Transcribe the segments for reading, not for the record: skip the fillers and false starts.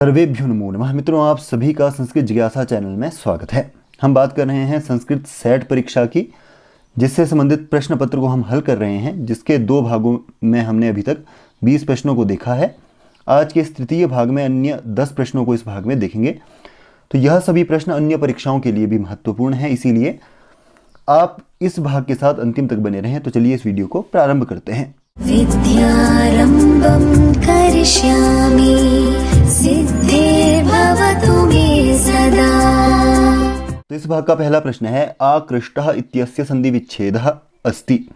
सर्वेभ्यो नमो नमः। मित्रों, आप सभी का संस्कृत जिज्ञासा चैनल में स्वागत है। हम बात कर रहे हैं संस्कृत सेट परीक्षा की, जिससे संबंधित प्रश्न पत्र को हम हल कर रहे हैं, जिसके दो भागों में हमने अभी तक 20 प्रश्नों को देखा है। आज के इस तृतीय भाग में अन्य 10 प्रश्नों को इस भाग में देखेंगे। तो यह सभी प्रश्न अन्य परीक्षाओं के लिए भी महत्वपूर्ण है, इसीलिए आप इस भाग के साथ अंतिम तक बने रहें। तो चलिए इस वीडियो को प्रारंभ करते हैं। विद्यारम्भं करिष्यामि सिद्धिर्भवतु मे सदा। तो इस भाग का पहला प्रश्न है, आकृष्टः इत्यस्य संधि विच्छेदः अस्ति।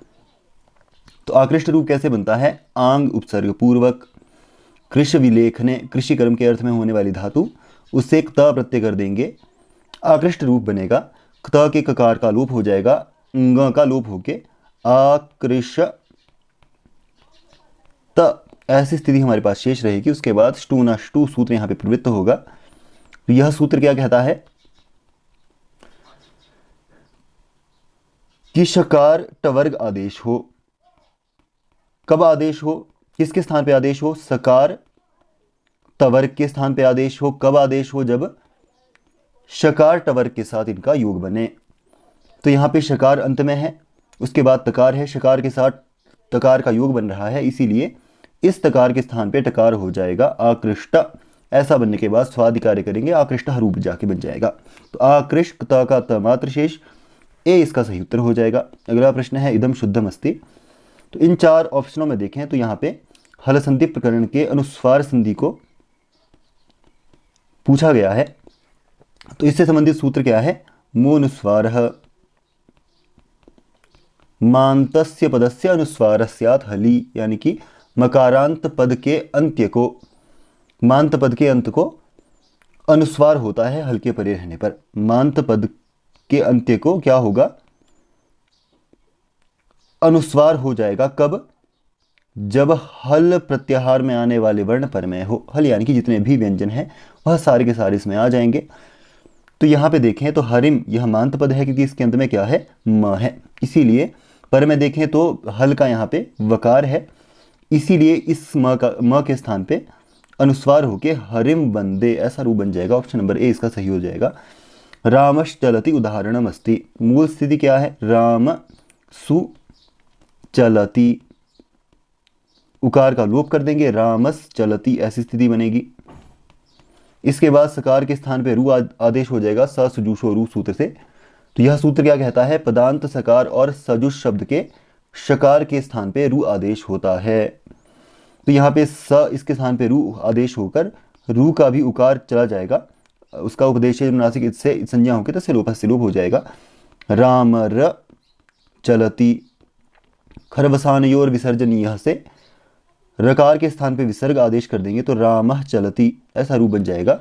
तो आकृष्ट रूप कैसे बनता है? आंग उपसर्ग पूर्वक कृष विलेखने, कृषि कर्म के अर्थ में होने वाली धातु, उससे एक त प्रत्यय कर देंगे, आकृष्ट रूप बनेगा। त के ककार का लोप हो जाएगा, ङ का लोप होके आकृष त, ऐसी स्थिति हमारे पास शेष रहेगी। उसके बाद ष्टु नष्टु सूत्र यहाँ पे प्रवृत्त होगा। तो यह सूत्र क्या कहता है कि शकार टवर्ग आदेश हो। कब आदेश हो? किसके स्थान पे आदेश हो? सकार टवर्ग के स्थान पे आदेश हो। कब आदेश हो? जब शकार टवर्ग के साथ इनका योग बने। तो यहाँ पे शकार अंत में है, उसके बाद तकार है, शकार के साथ तकार का योग बन रहा है, इसीलिए इस तकार के स्थान पे टकार हो जाएगा आकृष्ट। ऐसा बनने के बाद स्वादिकार्य करेंगे, आकृष्ट रूप जाके बन जाएगा। तो आकृष्ट त का त मात्र शेष, ए इसका सही उत्तर हो जाएगा। अगला प्रश्न है, इदम शुद्धम अस्ति। तो इन चार ऑप्शनों में देखें तो यहाँ पे हल संधि प्रकरण के अनुस्वार संधि को पूछा गया है। तो इससे संबंधित सूत्र क्या है? मोनुस्वारः मान्तस्य पदस्य अनुस्वारस्यात् हलि, यानी कि मकारांत पद के अंत्य को, मांत पद के अंत को अनुस्वार होता है हल के परे रहने पर। मांत पद के अंत्य को क्या होगा? अनुस्वार हो जाएगा। कब? जब हल प्रत्याहार में आने वाले वर्ण परमेय हो। हल यानी कि जितने भी व्यंजन हैं वह सारे के सारे इसमें आ जाएंगे। तो यहाँ पे देखें तो हरिम, यह मांत पद है क्योंकि इसके अंत में क्या है? म है, इसीलिए पर में देखें तो हल का यहाँ पे वकार है, इसीलिए इस म के स्थान पे अनुस्वार होके हरिम वंदे ऐसा रूप बन जाएगा। ऑप्शन नंबर ए इसका सही हो जाएगा। रामश चलति उदाहरणम अस्ति। मूल स्थिति क्या है? राम सु चलति, उकार का लोप कर देंगे, रामस चलति ऐसी स्थिति बनेगी। इसके बाद सकार के स्थान पे रू आदेश हो जाएगा, स सुजुषो रू सूत्र से। तो यह सूत्र क्या कहता है? पदांत सकार और सजुष शब्द के शकार के स्थान पे रू आदेश होता है। तो यहाँ पे स इसके स्थान पे रू आदेश होकर रू का भी उकार चला जाएगा, उसका उपदेश है नासिक इससे संज्ञा होकर तस्य लोपस्य लोप हो जाएगा। राम र चलति, खरवसानयोर विसर्जनीय से रकार के स्थान पे विसर्ग आदेश कर देंगे, तो रामः चलति ऐसा रूप बन जाएगा।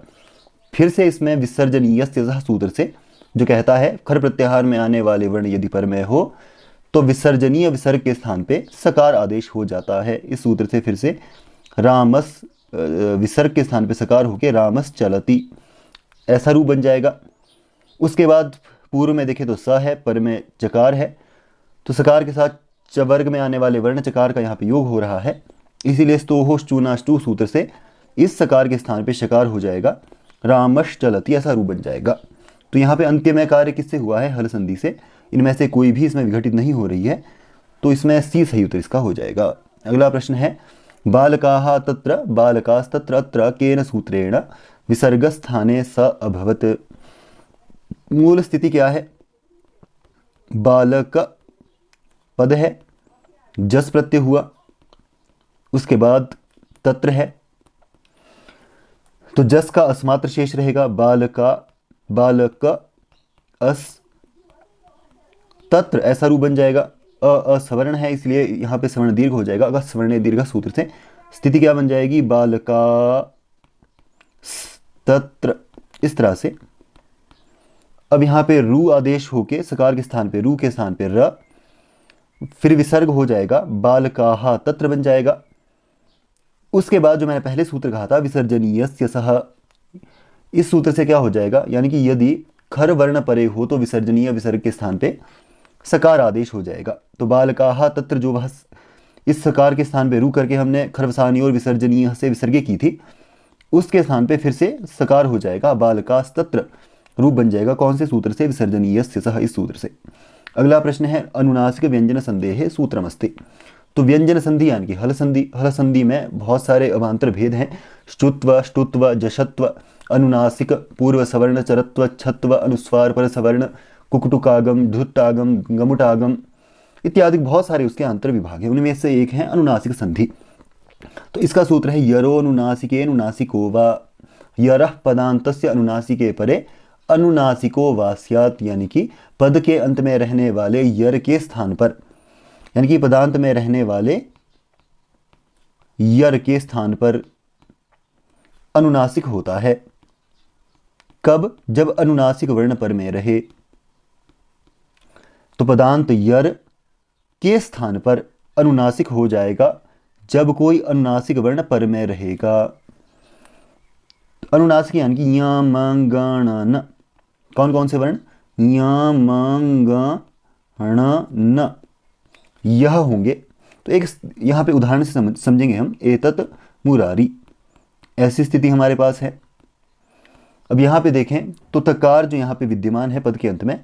फिर से इसमें विसर्जनीय सूत्र से जो कहता है खर प्रत्याहार में आने वाले वर्ण यदि परमेय हो तो विसर्जनीय विसर्ग के स्थान पे सकार आदेश हो जाता है। इस सूत्र से फिर से रामस विसर्ग के स्थान पे सकार होके रामस चलति ऐसा रूप बन जाएगा। उसके बाद पूर्व में देखें तो स है, पर में चकार है, तो सकार के साथ चवर्ग में आने वाले वर्ण चकार का यहाँ पे योग हो रहा है, इसीलिए स्तोहोश चूनाष्टु सूत्र से इस सकार के स्थान पे शकार हो जाएगा, रामश चलति ऐसा रूप बन जाएगा। तो यहाँ पे अंत्यमय कार्य किससे हुआ है? हल संधि से। इनमें से कोई भी इसमें विघटित नहीं हो रही है, तो इसमें सी सही उत्तर इसका हो जाएगा। अगला प्रश्न है, बालकाः तत्र बालकास्तत्र अत्र केन सूत्रेण विसर्गस्थाने स अभवत्। मूल स्थिति क्या है? बालक पद है, जस प्रत्यय हुआ, उसके बाद तत्र है, तो जस का अस्मात्र शेष रहेगा। बालका बालक अस तत्र ऐसा रूप बन जाएगा। असवर्ण है इसलिए यहाँ पे सवर्ण दीर्घ हो जाएगा। अगर सवर्ण दीर्घ सूत्र से स्थिति क्या बन जाएगी? बालका तत्र, इस तरह से। अब यहाँ पे रू आदेश होके सकार के स्थान पे रू के स्थान पे र, फिर विसर्ग हो जाएगा, बालकाः तत्र बन जाएगा। उसके बाद जो मैंने पहले सूत्र कहा था विसर्जनीयस्य सह, इस सूत्र से क्या हो जाएगा? यानी कि यदि खर वर्ण परे हो तो विसर्जनीय विसर्ग के स्थान पे सकार आदेश हो जाएगा। तो बालकाः तत्र जो वह इस सकार के स्थान पे रू करके हमने खरवसानी और विसर्जनीय से विसर्गे की थी, उसके स्थान पे फिर से सकार हो जाएगा, बालकास्तत्र रूप बन जाएगा। कौन से सूत्र से? विसर्जनीय से सह, इस सूत्र से। अगला प्रश्न है अनुनासिक व्यंजन संदेह सूत्रमस्ति। तो व्यंजन संधि यानी कि हल संधि, हल संधि में बहुत सारे अवान्तर भेद हैं। श्चुत्व, ष्टुत्व, जशत्व, अनुनासिक, पूर्व सवर्ण, चरत्व, छत्व, अनुस्वार पर सवर्ण, कुकुटुकागम, धुट्टागम, गमुटागम इत्यादि बहुत सारे उसके अंतर विभाग हैं। उनमें से एक है अनुनासिक संधि। तो इसका सूत्र है यरो अनुनासिके अनुनासिको वा, यरः पदान्तस्य अनुनासिके परे अनुनासिको वा स्यात्, यानी कि पद के अंत में रहने वाले यर के स्थान पर, यानी कि पदांत में रहने वाले यर के स्थान पर अनुनासिक होता है। कब? जब अनुनासिक वर्ण पर में रहे। तो पदांत यर के स्थान पर अनुनासिक हो जाएगा जब कोई अनुनासिक वर्ण पर में रहेगा। अनुनासिक यानी कि या म ग ण न, कौन कौन से वर्ण? या म ग ण न, यह होंगे। तो एक यहाँ पे उदाहरण से समझेंगे हम। एतत् मुरारी, ऐसी स्थिति हमारे पास है। अब यहाँ पे देखें तो तकार जो यहाँ पे विद्यमान है पद के अंत में,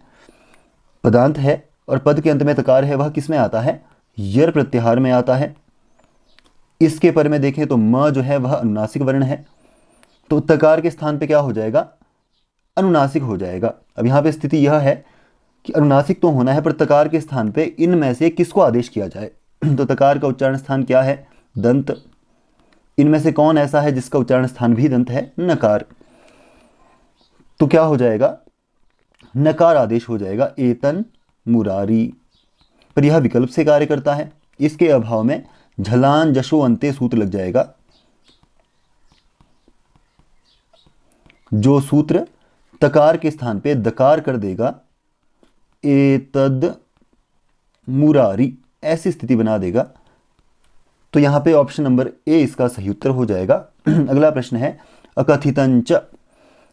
पदांत है और पद के अंत में तकार है, वह किस में आता है? यर प्रत्याहार में आता है। इसके पर में देखें तो म जो है वह अनुनासिक वर्ण है, तो तकार के स्थान पे क्या हो जाएगा? अनुनासिक हो जाएगा। अब यहाँ पे स्थिति यह है कि अनुनासिक तो होना है, पर तकार के स्थान पे इनमें से किसको आदेश किया जाए? तो तकार का उच्चारण स्थान क्या है? दंत। इनमें से कौन ऐसा है जिसका उच्चारण स्थान भी दंत है? नकार। तो क्या हो जाएगा? नकार आदेश हो जाएगा, एतन मुरारी। पर यह विकल्प से कार्य करता है, इसके अभाव में झलान जशो अंते सूत्र लग जाएगा, जो सूत्र तकार के स्थान पे दकार कर देगा, एतद मुरारी, ऐसी स्थिति बना देगा। तो यहाँ पे ऑप्शन नंबर ए इसका सही उत्तर हो जाएगा। अगला प्रश्न है अकथितंच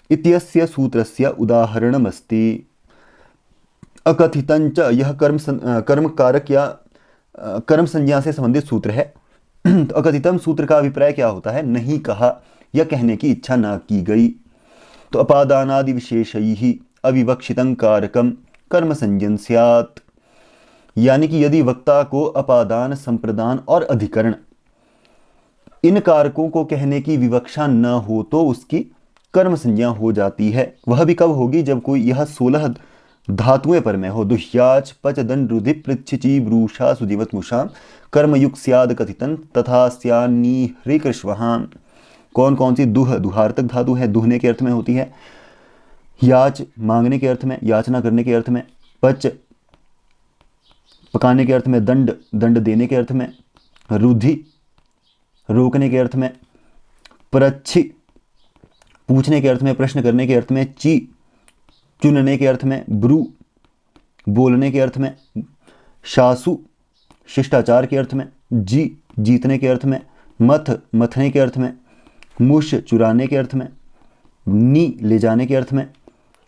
इत्यस्य सूत्रस्य उदाहरणमस्ति। अकथितंच यह कर्म कारक या कर्म संज्ञा से संबंधित सूत्र है। तो अकथितम सूत्र का अभिप्राय क्या होता है? नहीं कहा या कहने की इच्छा ना की गई। तो अपादानादि विशेषैः अविवक्षितं कारकम कर्म संज्ञन स्यात्, यानी कि यदि वक्ता को अपादान, संप्रदान और अधिकरण इन कारकों को कहने की विवक्षा न हो तो उसकी कर्म संज्ञा हो जाती है। वह भी कब होगी? जब कोई यह 16 धातुएं पर में हो। दुह्याच पच दंड रुधि पृच्छिची ब्रूषा सुजीवत मुषाम कर्मयुक्त स्याद कथितन तथा स्यानी हृकृष्वहां। कौन कौन सी? दुह, दुहार्थक धातु है, दुहने के अर्थ में होती है। याच, मांगने के अर्थ में, याचना करने के अर्थ में। पच, पकाने के अर्थ में। दंड, दंड देने के अर्थ में। रुधि, रोकने के अर्थ में। प्रच्छि, पूछने के अर्थ में, प्रश्न करने के अर्थ में। ची, चुनने के अर्थ में। ब्रू, बोलने के अर्थ में। शासु, शिष्टाचार के अर्थ में। जी, जीतने के अर्थ में। मथ, मथने के अर्थ में। मुश, चुराने के अर्थ में। नी, ले जाने के अर्थ में।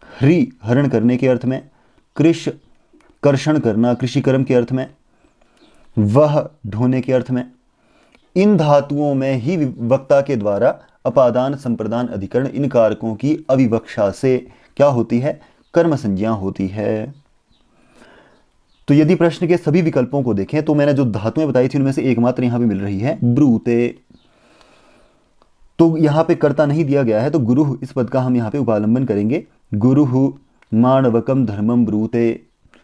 हरि, हरण करने के अर्थ में। कृष, कर्षण करना, कृषि कर्म के अर्थ में। वह, ढोने के अर्थ में। इन धातुओं में ही वक्ता के द्वारा अपादान, संप्रदान, अधिकरण इन कारकों की अविवक्षा से क्या होती है? कर्म संज्ञा होती है। तो यदि प्रश्न के सभी विकल्पों को देखें तो मैंने जो धातुएं बताई थी उनमें से एकमात्र यहां पे मिल रही है, ब्रूते। तो यहां पे कर्ता नहीं दिया गया है, तो गुरु इस पद का हम यहां पे उपालंबन करेंगे। गुरु माणवकम धर्मम ब्रूते,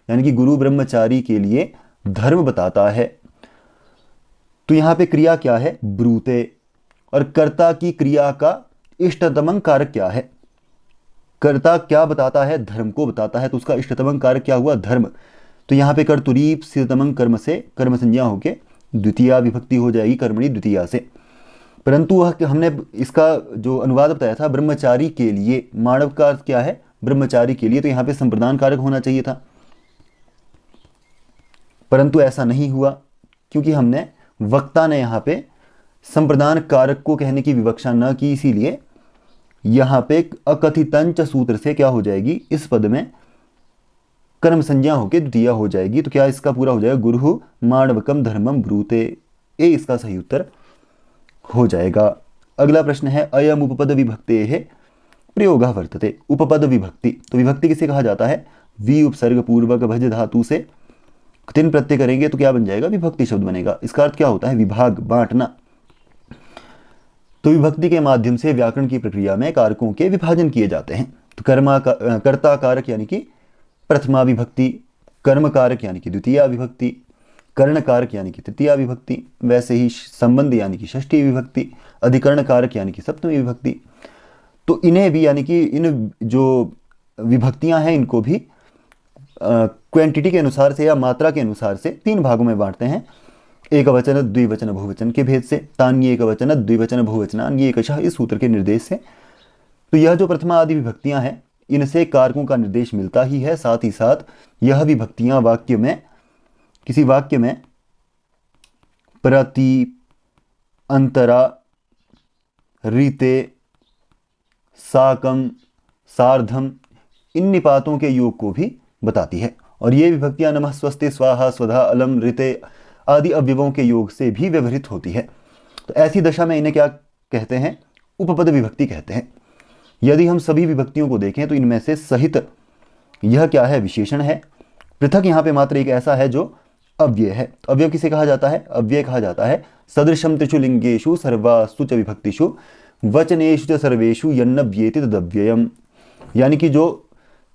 यानी कि गुरु ब्रह्मचारी के लिए धर्म बताता है। तो यहां पे क्रिया क्या है? ब्रूते। और कर्ता की क्रिया का इष्टतमं कारक क्या है? कर्ता क्या बताता है? धर्म को बताता है, तो उसका इष्टतमं कारक क्या हुआ? धर्म। तो यहाँ पे कर्तुरीप सिद्धतमं कर्म से कर्म संज्ञा होके द्वितीया विभक्ति हो जाएगी, कर्मणि द्वितीया से। परंतु वह हमने इसका जो अनुवाद बताया था ब्रह्मचारी के लिए, मानव का अर्थ क्या है? ब्रह्मचारी के लिए, तो यहाँ पे संप्रदान कारक होना चाहिए था, परंतु ऐसा नहीं हुआ क्योंकि हमने वक्ता ने यहाँ पे संप्रदान कारक को कहने की विवक्षा न की, इसीलिए यहाँ पे अकथितंच सूत्र से क्या हो जाएगी? इस पद में कर्म संज्ञा होकर द्वितीया हो जाएगी। तो क्या इसका पूरा हो जाएगा? गुरु माणवकम धर्मम ब्रूते। ए इसका सही उत्तर हो जाएगा। अगला प्रश्न है अयम उपपद विभक्ते है प्रयोग वर्तते। उपपद विभक्ति, तो विभक्ति किसे कहा जाता है? वि उपसर्ग पूर्वक भज धातु से तिन प्रत्यय करेंगे तो क्या बन जाएगा? विभक्ति शब्द बनेगा। इसका अर्थ क्या होता है? विभाग, बांटना। तो विभक्ति के माध्यम से व्याकरण की प्रक्रिया में कारकों के विभाजन किए जाते हैं। तो कर्ता कारक यानी कि प्रथमा विभक्ति, कर्म कारक यानी कि द्वितीया विभक्ति, कर्ण कारक यानी कि तृतीया विभक्ति, वैसे ही संबंध यानी कि षष्ठी विभक्ति, अधिकरण कारक यानी कि सप्तमी विभक्ति। तो इन्हें भी यानी कि इन जो विभक्तियां हैं इनको भी क्वांटिटी के अनुसार से या मात्रा के अनुसार से 3 भागों में बांटते हैं। एक वचन, द्विवचन, बहुवचन के भेद से। तान्य एक वचन, द्विवचन, बहुवचनान, ये एकशः, इस सूत्र के निर्देश से। तो यह जो प्रथमा आदि विभक्तियां हैं इनसे कारकों का निर्देश मिलता ही है। साथ ही साथ यह विभक्तियां वाक्य में, किसी वाक्य में प्रति, अंतरा, रीते, साकम, सार्धम, इन निपातों के योग को भी बताती है। और ये विभक्तियां नमः, स्वस्ति, स्वाहा, स्वधा, अलम, ऋते आदि अवयवों के योग से भी व्यवहृत होती है। तो ऐसी दशा में इन्हें क्या कहते हैं? उपपद विभक्ति कहते हैं। यदि हम सभी विभक्तियों को देखें तो इनमें से सहित यह क्या है? विशेषण है। पृथक यहाँ पे मात्र एक ऐसा है जो अव्यय है। अव्यय किसे कहा जाता है? अव्यय कहा जाता है सदृशम त्रिषु लिंगेषु सर्वासु च विभक्तिषु वचनेषु च सर्वेषु यन्नव्येति तदव्ययम्। यानी कि जो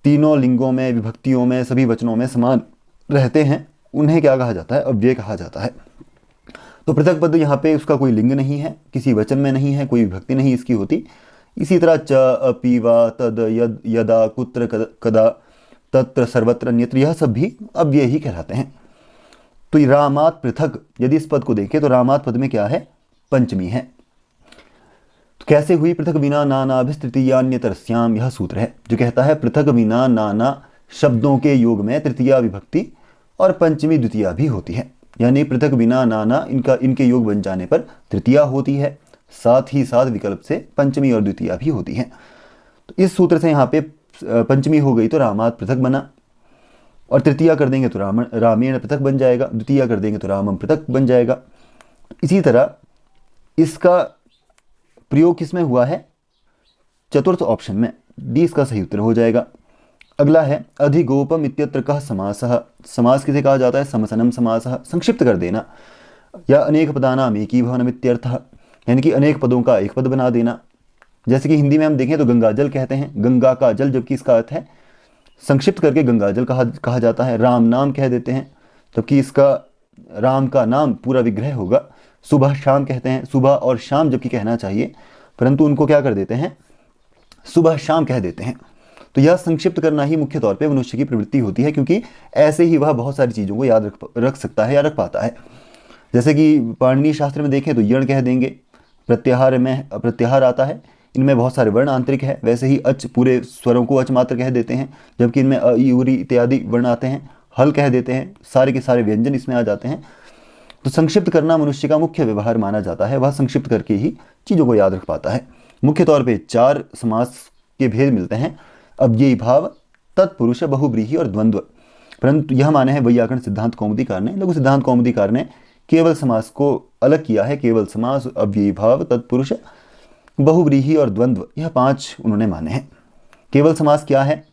तीनों लिंगों में, विभक्तियों में, सभी वचनों में समान रहते हैं उन्हें क्या कहा जाता है? अव्यय कहा जाता है। तो पृथक पद यहाँ पे उसका कोई लिंग नहीं है, किसी वचन में नहीं है, कोई विभक्ति नहीं इसकी होती। इसी तरह च, अपि, वा, तद, यद, यदा, कुत्र, कदा, तत्र, सर्वत्र, अन्यत्र, यह सब भी अव्यय ही कहलाते हैं। तो रामात पृथक, यदि इस पद को देखें तो रामात पद में क्या है? पंचमी है। तो कैसे हुई? पृथक विना नानाभिस्तृतीयान्यतरस्याम, यह सूत्र है जो कहता है पृथक विना नाना शब्दों के योग में तृतीया विभक्ति और पंचमी द्वितीया भी होती है। यानी पृथक बिना नाना इनके योग बन जाने पर तृतीया होती है, साथ ही साथ विकल्प से पंचमी और द्वितीया भी होती है। तो इस सूत्र से यहाँ पे पंचमी हो गई तो रामात पृथक बना, और तृतीया कर देंगे तो रामेण पृथक बन जाएगा, द्वितीया कर देंगे तो रामम पृथक बन जाएगा। इसी तरह इसका प्रयोग किसमें हुआ है? चतुर्थ ऑप्शन में, डी इसका सही उत्तर हो जाएगा। अगला है अधिगोपम इत्यत्र कः समासः। समास किसे कहा जाता है? समसनम समासः, संक्षिप्त कर देना। या अनेक पदानाम एकीभवनम इत्यर्थः, यानी कि अनेक पदों का एक पद बना देना। जैसे कि हिंदी में हम देखें तो गंगा जल कहते हैं, गंगा का जल, जबकि इसका अर्थ है संक्षिप्त करके गंगा जल कहा जाता है। राम नाम कह देते हैं, जबकि इसका राम का नाम पूरा विग्रह होगा। सुबह शाम कहते हैं, सुबह और शाम जबकि कहना चाहिए, परंतु उनको क्या कर देते हैं? सुबह शाम कह देते हैं। तो यह संक्षिप्त करना ही मुख्य तौर पे मनुष्य की प्रवृत्ति होती है, क्योंकि ऐसे ही वह बहुत सारी चीज़ों को याद रख सकता है या रख पाता है। जैसे कि पाणिनीय शास्त्र में देखें तो यण कह देंगे, प्रत्याहार में प्रत्याहार आता है, इनमें बहुत सारे वर्ण आंतरिक है। वैसे ही अच, पूरे स्वरों को अच मात्र कह देते हैं, जबकि इनमें अ, इ, उरी इत्यादि वर्ण आते हैं। हल कह देते हैं, सारे के सारे व्यंजन इसमें आ जाते हैं। तो संक्षिप्त करना मनुष्य का मुख्य व्यवहार माना जाता है, वह संक्षिप्त करके ही चीज़ों को याद रख पाता है। मुख्य तौर पे 4 समास के भेद मिलते हैं, अव्ययी भाव, तत्पुरुष, बहुव्रीहि और द्वंद्व। परंतु यह माने हैं वैयाकरण सिद्धांत कौमुदीकार ने, लघु सिद्धांत कौमुदीकार ने केवल समास को अलग किया है। केवल समास, अव्ययी भाव, तत्पुरुष, बहुव्रीहि और द्वंद्व, यह 5 उन्होंने माने हैं। केवल समास क्या है?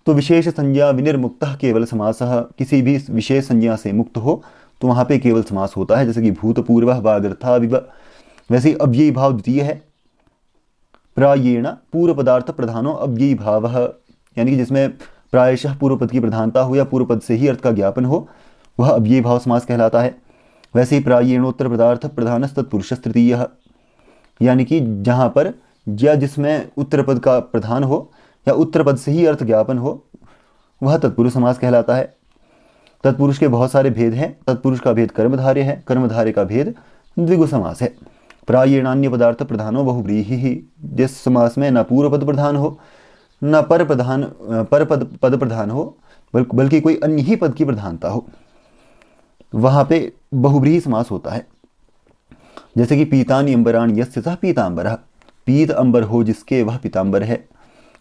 तो विशेष संज्ञा विनिर्मुक्तः केवल समासः, किसी भी विशेष संज्ञा से मुक्त हो तो वहाँ पे केवल समास होता है। जैसे कि भूतपूर्वः वागर्था विव। वैसे ही अव्ययी भाव द्वितीय है, प्रायेण पूर्व पदार्थ प्रधानो अव्ययी भावः, यानी कि जिसमें प्रायशः पूर्व पद की प्रधानता हो या पूर्व पद से ही अर्थ का ज्ञापन हो, वह अव्ययी भाव समास कहलाता है। वैसे ही प्रायेणोत्तर पदार्थ प्रधानस् तत्पुरुषस् तृतीयः, यानी कि जहाँ पर या जिसमें उत्तर पद का प्रधान हो या उत्तर पद से ही अर्थ ज्ञापन हो, वह तत्पुरुष समास कहलाता है। तत्पुरुष के बहुत सारे भेद हैं। तत्पुरुष का भेद कर्मधारय है, कर्मधारय का भेद द्विगु समास है। प्रायेणान्य पदार्थ प्रधानो बहुव्रीहि, जिस समास में न पूर्व पद प्रधान हो न पद प्रधान हो, बल्कि कोई अन्य ही पद की प्रधानता हो, वहाँ पे बहुव्रीहि समास होता है। जैसे कि पीतानि अंबराणि यस्य सः पीतांबरः, पीत अंबर हो जिसके वह पीतांबर है।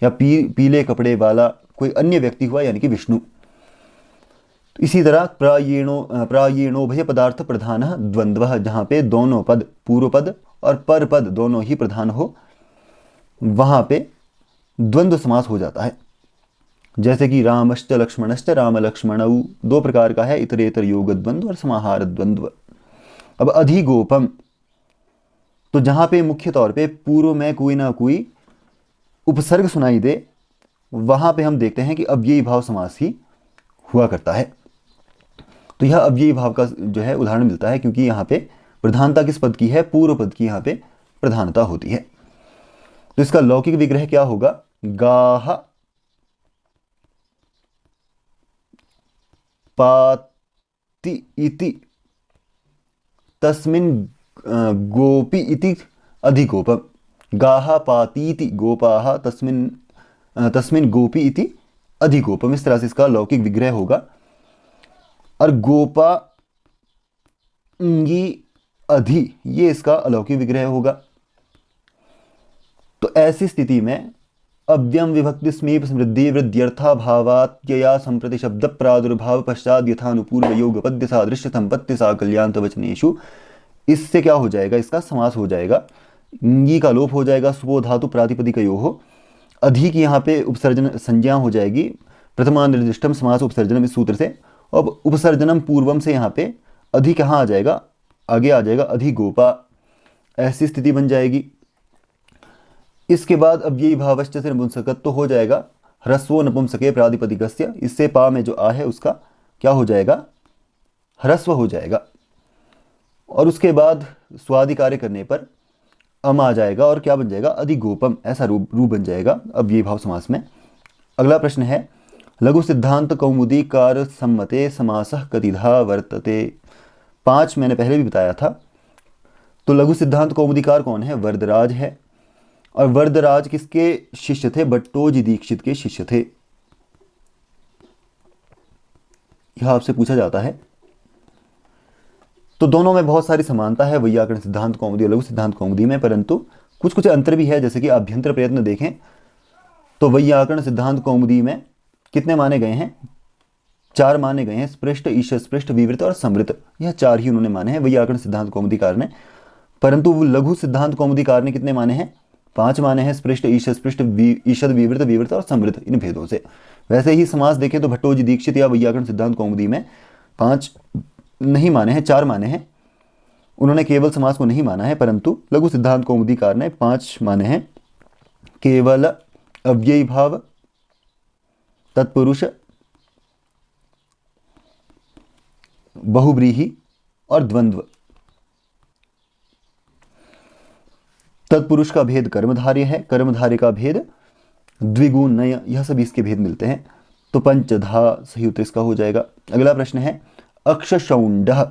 या पीले कपड़े वाला कोई अन्य व्यक्ति हुआ, यानी कि विष्णु। तो इसी तरह प्रायेणोभय पदार्थ प्रधान द्वंद्व, जहाँ पे दोनों पद, पूर्व पद और पर पद दोनों ही प्रधान हो, वहाँ पे द्वंद्व समास हो जाता है। जैसे कि रामश्च लक्ष्मणश्च राम लक्ष्मणौ, दो प्रकार का है, इतरेतर योग द्वंद्व और समाहार द्वंद्व। अब अधिगोपम, तो जहाँ पे मुख्य तौर पे पूर्व में कोई ना कोई उपसर्ग सुनाई दे, वहाँ पे हम देखते हैं कि अव्ययी भाव समास ही हुआ करता है। तो यह अव्ययी भाव का जो है उदाहरण मिलता है, क्योंकि यहाँ पे प्रधानता किस पद की है, पूर्व पद की यहाँ पे प्रधानता होती है। तो इसका लौकिक विग्रह क्या होगा, गाह पाति इति तस्मिन् गोपी इति अधिगोपम, गाह पातीति गोपाः तस्मिन् गोपी इति अधिगोपम, इस तरह से इसका लौकिक विग्रह होगा। और गोपा इंगी अधि, ये इसका अलौकिक विग्रह होगा। तो ऐसी स्थिति में अव्यम विभक्ति स्मीप समृद्धि वृद्ध्यर्था भावात्यया संप्रति शब्द प्रादुर्भाव पश्चात यथानुपूर्व योग पद्य सादृश्य संपत्ति साकल्यान्त वचनेषु, इससे क्या हो जाएगा, इसका समास हो जाएगा, इंगी का लोप हो जाएगा, सुबो धातु प्रातिपदिकयोः, अधि की यहाँ पे उपसर्जन संज्ञा हो जाएगी, प्रथमा निर्दिष्टम समास उपसर्जनम, इस सूत्र से। अब उपसर्जनम पूर्वम से यहाँ पे अधि कहाँ आ जाएगा, आगे आ जाएगा अधिगोपा, ऐसी स्थिति बन जाएगी। इसके बाद अब यही भावश्च से नपुंसकत्व तो हो जाएगा ह्रस्वो नपुंसके प्रातिपदिकस्य, इससे पा में जो आ है उसका क्या हो जाएगा, ह्रस्व हो जाएगा। और उसके बाद स्वादि कार्य करने पर अम आ जाएगा और क्या बन जाएगा, अधिगोपम, ऐसा रूप बन जाएगा अब ये भाव समास में। अगला प्रश्न है, लघु सिद्धांत कौमुदीकार सम्मते समासः कतिधा वर्तते। 5 मैंने पहले भी बताया था। तो लघु सिद्धांत कौमुदीकार कौन है, वरदराज है। और वरदराज किसके शिष्य थे, भट्टोजी दीक्षित के शिष्य थे। यह आपसे पूछा जाता है। तो दोनों में बहुत सारी समानता है, वैयाकरण सिद्धांत कौमुदी और लघु सिद्धांत कौमुदी में, परंतु कुछ कुछ अंतर भी है। जैसे कि अभ्यंतर प्रयत्न देखें तो वैयाकरण सिद्धांत कौमुदी में कितने माने गए हैं, 4 माने गए हैं, स्पृष्ट, ईश स्पृष्ट, विवृत और समृत, यह 4 ही उन्होंने माने हैं वैयाकरण सिद्धांत कौमुदीकार ने। परंतु लघु सिद्धांत कौमुदीकार ने कितने माने हैं, 5 माने हैं, स्पृष्ट, ईश स्पृष्ट, ईषद, विवृत, विवृत और समृत, इन भेदों से। वैसे ही समास देखें तो भट्टोजी दीक्षित या वैयाकरण सिद्धांत कौमुदी में 5 नहीं माने हैं, 4 माने हैं। उन्होंने केवल समास को नहीं माना है, परंतु लघु सिद्धांत कौमुदीकार ने 5 माने हैं। केवल, अव्ययी भाव, तत्पुरुष, बहुव्रीहि और द्वंद्व। तत्पुरुष का भेद कर्मधार्य है, कर्मधार्य का भेद द्विगुण नय, यह सभी इसके भेद मिलते हैं। तो पंचधा सही उत्तर इसका हो जाएगा। अगला प्रश्न है, अक्षशौंडः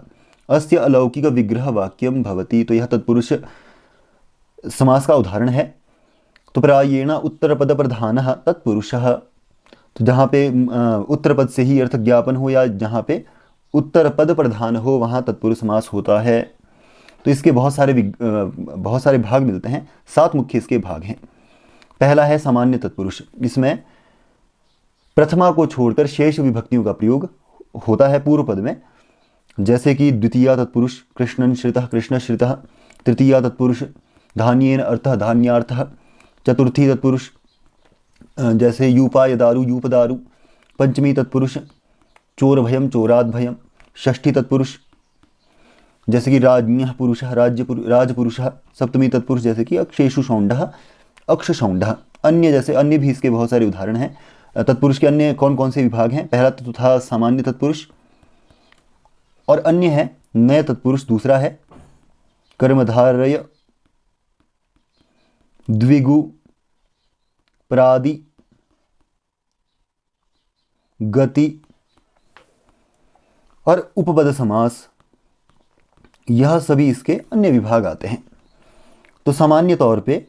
अस्य अलौकिक विग्रह वाक्यम भवति। तो यह तत्पुरुष समास का उदाहरण है। तो प्रायेण उत्तर पद प्रधानः तत्पुरुषः, तो जहाँ पे उत्तर पद से ही अर्थ ज्ञापन हो या जहाँ पे उत्तर पद प्रधान हो वहाँ तत्पुरुष समास होता है। तो इसके बहुत सारे भाग मिलते हैं, 7 मुख्य इसके भाग हैं। पहला है सामान्य तत्पुरुष, इसमें प्रथमा को छोड़कर शेष विभक्तियों का प्रयोग होता है पूर्व पद में। जैसे कि द्वितीया तत्पुरुष कृष्णन श्रितः कृष्णश्रितः, तृतीया तत्पुरुष धान्येन अर्थः धान्यार्थः, चतुर्थी तत्पुरुष जैसे यूपाय दारु यूपदारु, पंचमी तत्पुरुष चोरभयम चोराद्भयम, षष्ठी तत्पुरुष जैसे कि राज्ञः पुरुषः राजपुरुषः, सप्तमी तत्पुरुष जैसे कि अक्षेषु शौंडः अक्षशौंडः। अन्य जैसे अन्य भी इसके बहुत सारे उदाहरण हैं। तत्पुरुष के अन्य कौन कौन से विभाग हैं, पहला तो था सामान्य तत्पुरुष और अन्य है नय तत्पुरुष, दूसरा है कर्मधारय, द्विगु, प्रादि, गति और उपपद समास, यह सभी इसके अन्य विभाग आते हैं। तो सामान्य तौर पे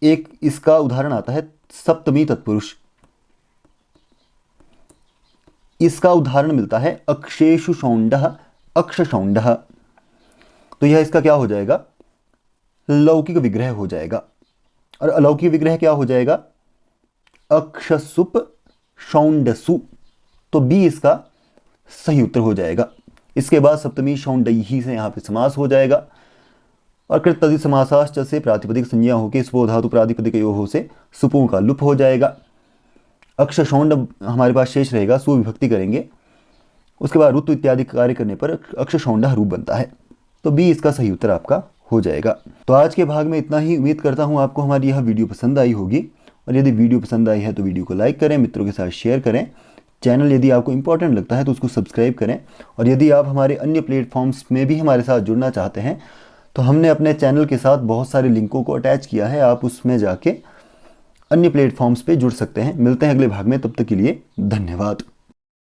एक इसका उदाहरण आता है सप्तमी तत्पुरुष, इसका उदाहरण मिलता है अक्षेषु शौंडः अक्षशौंडः। तो यह इसका क्या हो जाएगा, लौकिक विग्रह हो जाएगा। और अलौकिक विग्रह क्या हो जाएगा, अक्षसुप शौंडसु, तो बी इसका सही उत्तर हो जाएगा। इसके बाद सप्तमी शौंडई से यहाँ पे समास हो जाएगा और कृत तद्धित समासाश्च से प्रातिपदिक संज्ञा होकर स्पो धातु प्रातिपदिक यो से सुपो का लुप हो जाएगा। अक्ष शौंड हमारे पास शेष रहेगा, सुविभक्ति करेंगे, उसके बाद ऋतु इत्यादि कार्य करने पर अक्ष शौंड रूप बनता है। तो बी इसका सही उत्तर आपका हो जाएगा। तो आज के भाग में इतना ही। उम्मीद करता हूँ आपको हमारी यह वीडियो पसंद आई होगी, और यदि वीडियो पसंद आई है तो वीडियो को लाइक करें, मित्रों के साथ शेयर करें। चैनल यदि आपको इंपॉर्टेंट लगता है तो उसको सब्सक्राइब करें। और यदि आप हमारे अन्य प्लेटफॉर्म्स में भी हमारे साथ जुड़ना चाहते हैं तो हमने अपने चैनल के साथ बहुत सारे लिंकों को अटैच किया है, आप उसमें जाके अन्य प्लेटफॉर्म्स पे जुड़ सकते हैं। मिलते हैं अगले भाग में, तब तक के लिए धन्यवाद।